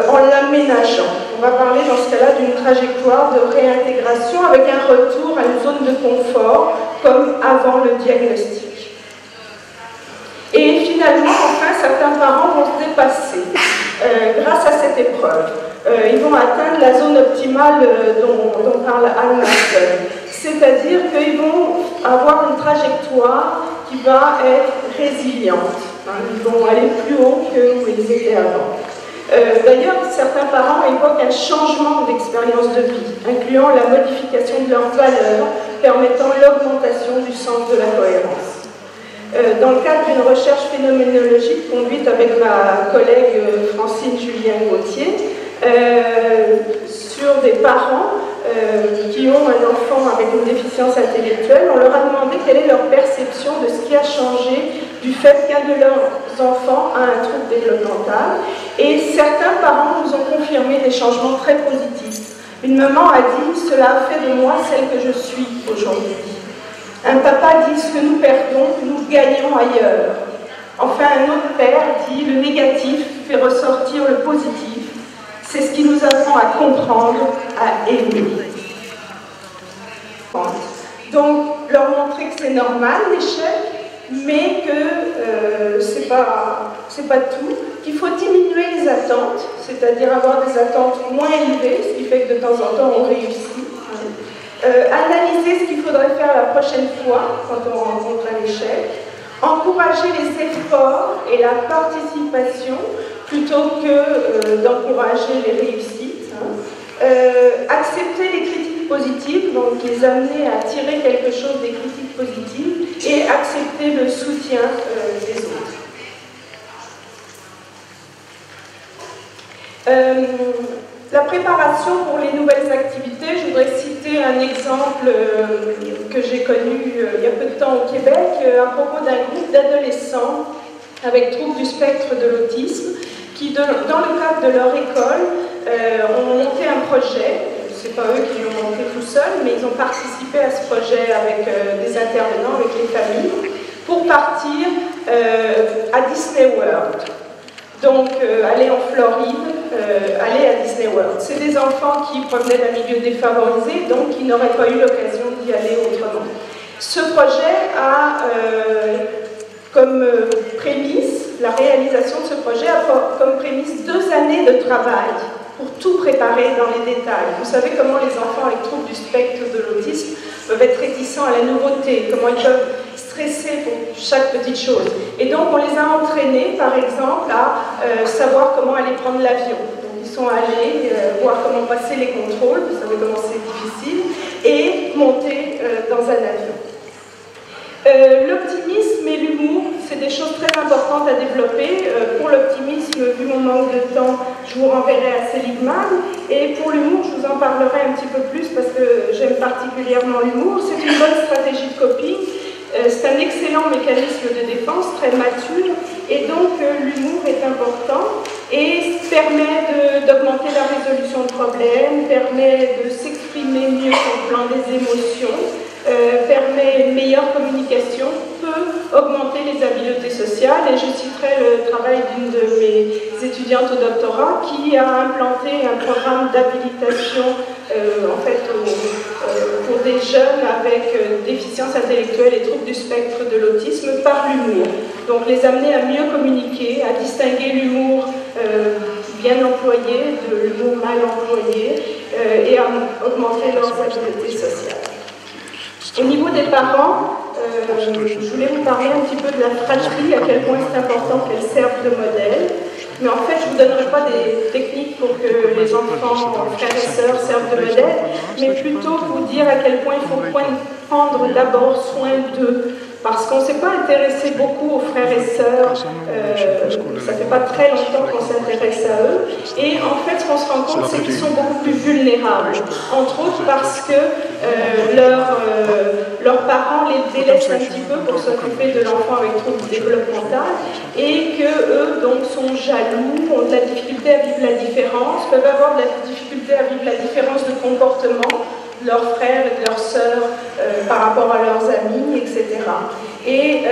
en l'aménageant. On va parler dans ce cas-là d'une trajectoire de réintégration avec un retour à une zone de confort comme avant le diagnostic. Et finalement, enfin, certains parents vont se dépasser grâce à cette épreuve. Ils vont atteindre la zone optimale dont parle Anne Marcel. C'est-à-dire qu'ils vont avoir une trajectoire qui va être résiliente. Ils vont aller plus haut que où ils étaient avant. D'ailleurs, certains parents évoquent un changement d'expérience de vie, incluant la modification de leurs valeurs, permettant l'augmentation du sens de la cohérence. Dans le cadre d'une recherche phénoménologique conduite avec ma collègue Francine Julien-Gauthier, sur des parents qui ont un enfant avec une déficience intellectuelle, on leur a demandé quelle est leur perception de ce qui a changé du fait qu'un de leurs enfants a un trouble développemental. Et certains parents nous ont confirmé des changements très positifs. Une maman a dit « Cela a fait de moi celle que je suis aujourd'hui ». Un papa dit « Ce que nous perdons, nous gagnons ailleurs ». Enfin, un autre père dit « Le négatif fait ressortir le positif. C'est ce qui nous apprend à comprendre, à aimer ». Donc, leur montrer que c'est normal, l'échec, mais que c'est pas tout, qu'il faut diminuer les attentes, c'est-à-dire avoir des attentes moins élevées, ce qui fait que de temps en temps on réussit. Analyser ce qu'il faudrait faire la prochaine fois quand on rencontre un échec, encourager les efforts et la participation plutôt que d'encourager les réussites, accepter les critiques positives, donc les amener à tirer quelque chose des critiques positives et accepter le soutien des autres. La préparation pour les nouvelles activités, je voudrais citer un exemple que j'ai connu il y a peu de temps au Québec à propos d'un groupe d'adolescents avec troubles du spectre de l'autisme qui, dans le cadre de leur école, ont monté un projet. C'est pas eux qui l'ont monté tout seuls, mais ils ont participé à ce projet avec des intervenants, avec les familles, pour partir à Disney World. Donc, aller en Floride, aller à Disney World. C'est des enfants qui provenaient d'un milieu défavorisé, donc qui n'auraient pas eu l'occasion d'y aller autrement. Ce projet a comme prémisse, la réalisation de ce projet a comme prémisse 2 années de travail pour tout préparer dans les détails. Vous savez comment les enfants avec troubles du spectre de l'autisme peuvent être réticents à la nouveauté, comment ils peuvent stresser pour chaque petite chose. Et donc on les a entraînés, par exemple, à savoir comment aller prendre l'avion. Donc ils sont allés voir comment passer les contrôles, vous savez comment c'est difficile, et monter dans un avion. L'optimisme et l'humour, c'est des choses très importantes à développer. Pour l'optimisme, vu mon manque de temps, je vous renverrai à Seligman. Et pour l'humour, je vous en parlerai un petit peu plus parce que j'aime particulièrement l'humour. C'est une bonne stratégie de coping. C'est un excellent mécanisme de défense, très mature. Et donc, l'humour est important et permet d'augmenter la résolution de problèmes, permet de s'exprimer mieux au plan des émotions. Permet une meilleure communication, peut augmenter les habiletés sociales et je citerai le travail d'une de mes étudiantes au doctorat qui a implanté un programme d'habilitation en fait pour des jeunes avec déficience intellectuelle et troubles du spectre de l'autisme par l'humour. Donc les amener à mieux communiquer, à distinguer l'humour bien employé de l'humour mal employé et à augmenter leurs habiletés sociales. Au niveau des parents, je voulais vous parler un petit peu de la fratrie, à quel point c'est important qu'elle serve de modèle. Mais en fait, je ne vous donnerai pas des techniques pour que les enfants, frères et sœurs servent de modèle, mais plutôt vous dire à quel point il faut prendre d'abord soin d'eux. Parce qu'on ne s'est pas intéressé beaucoup aux frères et sœurs, ça ne fait pas très longtemps qu'on s'intéresse à eux. Et en fait, ce qu'on se rend compte, c'est qu'ils sont beaucoup plus vulnérables. Entre autres parce que leurs parents les délaissent un petit peu pour s'occuper de l'enfant avec trouble développemental et qu'eux, donc, sont jaloux, ont de la difficulté à vivre la différence, peuvent avoir de la difficulté à vivre la différence de comportement de leurs frères et de leurs sœurs par rapport à leurs amis, etc. Et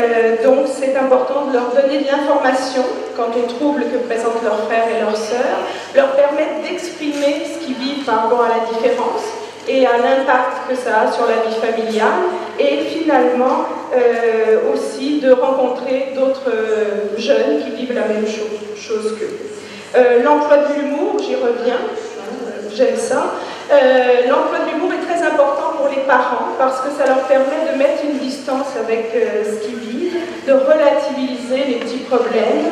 donc c'est important de leur donner de l'information quant aux troubles que présentent leurs frères et leurs sœurs, leur permettre d'exprimer ce qu'ils vivent par rapport à la différence et à l'impact que ça a sur la vie familiale, et finalement aussi de rencontrer d'autres jeunes qui vivent la même chose qu'eux. L'emploi de l'humour, j'y reviens, j'aime ça. L'emploi de l'humour est très important pour les parents parce que ça leur permet de mettre une distance avec ce qu'ils vivent, de relativiser les petits problèmes,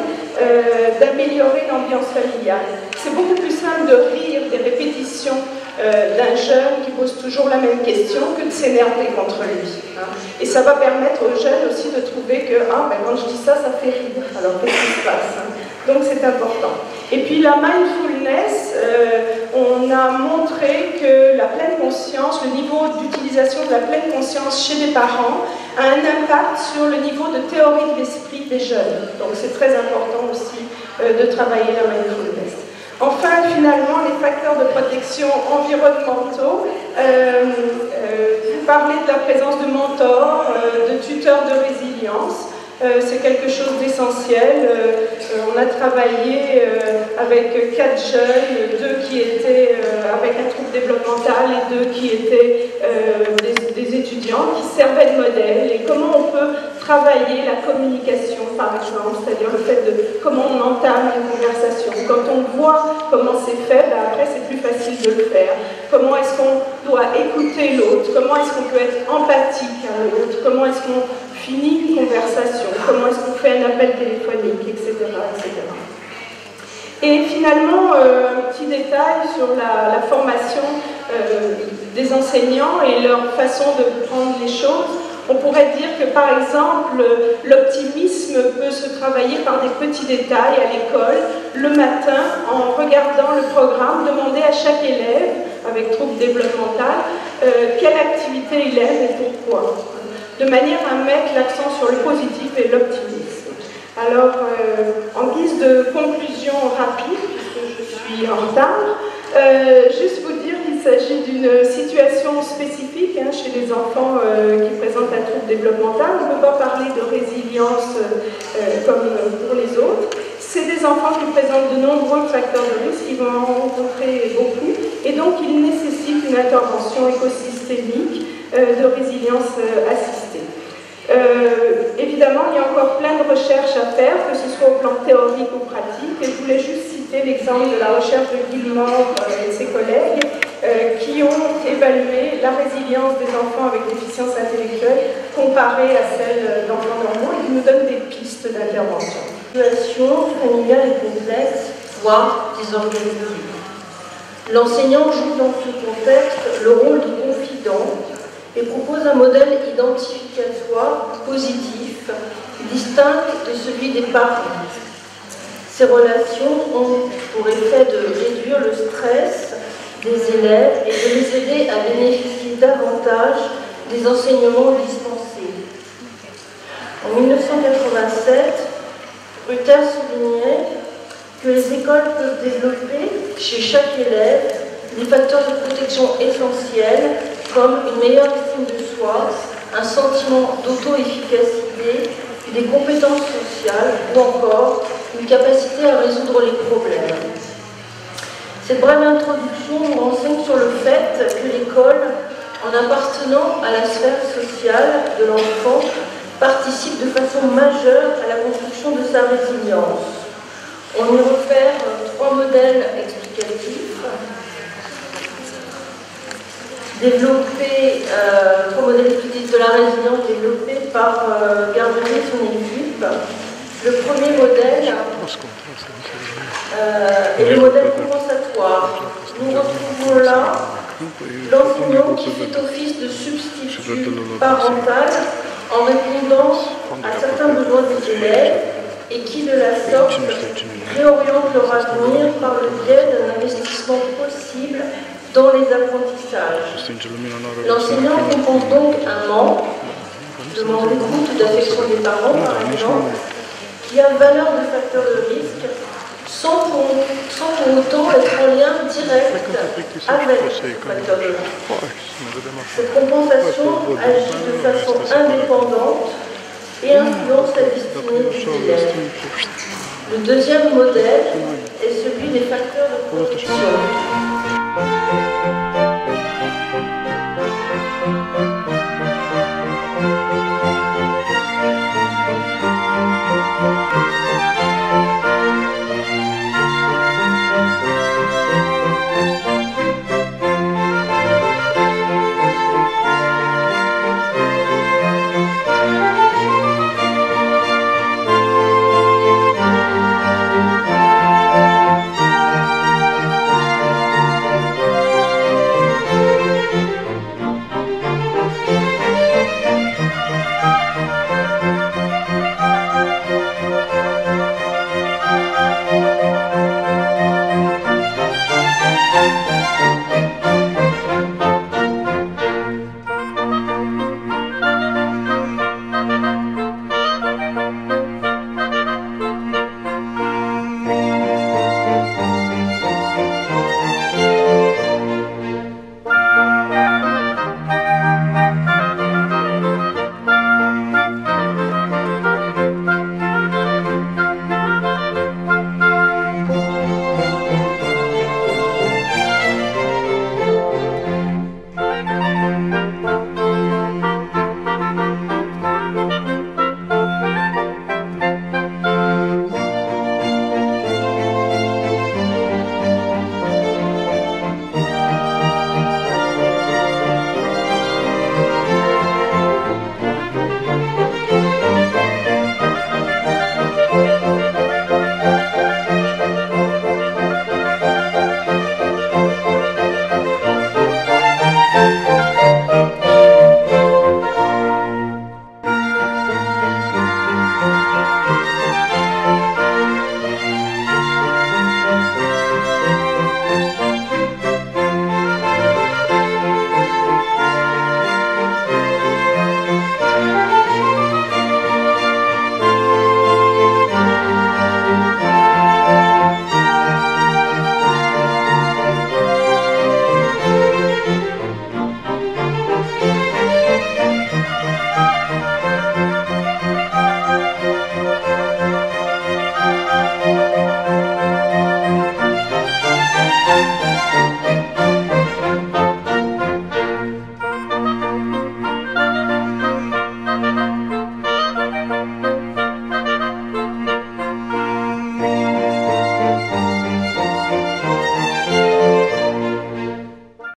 d'améliorer l'ambiance familiale. C'est beaucoup plus simple de rire des répétitions d'un jeune qui pose toujours la même question que de s'énerver contre lui. Et ça va permettre aux jeunes aussi de trouver que quand je dis ça, ça fait rire. Alors qu'est-ce qui se passe? Donc c'est important. Et puis la mindfulness, on a montré que la pleine conscience, le niveau d'utilisation de la pleine conscience chez les parents a un impact sur le niveau de théorie de l'esprit des jeunes. Donc c'est très important aussi de travailler la mindfulness. Enfin, finalement, les facteurs de protection environnementaux. Vous parlez de la présence de mentors, de tuteurs de résilience. C'est quelque chose d'essentiel. On a travaillé avec 4 jeunes, 2 qui étaient avec un trouble développemental et 2 qui étaient des étudiants qui servaient de modèle. Et comment on peut travailler la communication, par exemple, c'est-à-dire le fait de comment on entame une conversation. Quand on voit comment c'est fait, après c'est plus facile de le faire. Comment est-ce qu'on doit écouter l'autre? Comment est-ce qu'on peut être empathique à l'autre? Comment est-ce qu'on finit une conversation? Comment est-ce qu'on fait un appel téléphonique, etc., etc. Et finalement, un petit détail sur la formation des enseignants et leur façon de prendre les choses. On pourrait dire que, par exemple, l'optimisme peut se travailler par des petits détails à l'école. Le matin, en regardant le programme, demander à chaque élève avec trouble développemental quelle activité il aime et pourquoi, de manière à mettre l'accent sur le positif et l'optimisme. Alors, en guise de conclusion rapide, puisque je suis en retard, juste vous dire qu'il s'agit d'une situation spécifique chez les enfants qui présentent un trouble développemental. On ne peut pas parler de résilience comme pour les autres. C'est des enfants qui présentent de nombreux facteurs de risque, ils vont en rencontrer beaucoup, et donc ils nécessitent une intervention écosystémique de résilience assistée. Évidemment, il y a encore plein de recherches à faire, que ce soit au plan théorique ou pratique, et je voulais juste citer l'exemple de la recherche de Gilmore et ses collègues qui ont évalué la résilience des enfants avec déficience intellectuelle comparée à celle d'enfants normaux et qui nous donnent des pistes d'intervention. La situation familiale est complexe, voire désorganisée. L'enseignant joue dans ce contexte le rôle de confident et propose un modèle identificatoire positif, distinct de celui des parents. Ces relations ont pour effet de réduire le stress des élèves et de les aider à bénéficier davantage des enseignements dispensés. En 1987, Ruther soulignait que les écoles peuvent développer chez chaque élève des facteurs de protection essentiels comme une meilleure estime de soi, un sentiment d'auto-efficacité, des compétences sociales ou encore une capacité à résoudre les problèmes. Cette brève introduction nous renseigne sur le fait que l'école, en appartenant à la sphère sociale de l'enfant, participe de façon majeure à la construction de sa résilience. On y repère 3 modèles explicatifs. 3 modèles explicatifs de la résilience développés par Gardner et son équipe. Le premier modèle est le modèle compensatoire. Nous retrouvons là l'enseignant qui fait office de substitut parental en répondant à certains besoins des élèves et qui, de la sorte, réoriente leur avenir par le biais d'un investissement possible dans les apprentissages. L'enseignant compense donc un manque d'écoute ou d'affection des parents, par exemple, qui a valeur de facteur de risque, sans pour autant être en lien direct avec le facteur de risque. Cette compensation agit de façon indépendante et influence la destinée des élèves. Le deuxième modèle est celui des facteurs de protection.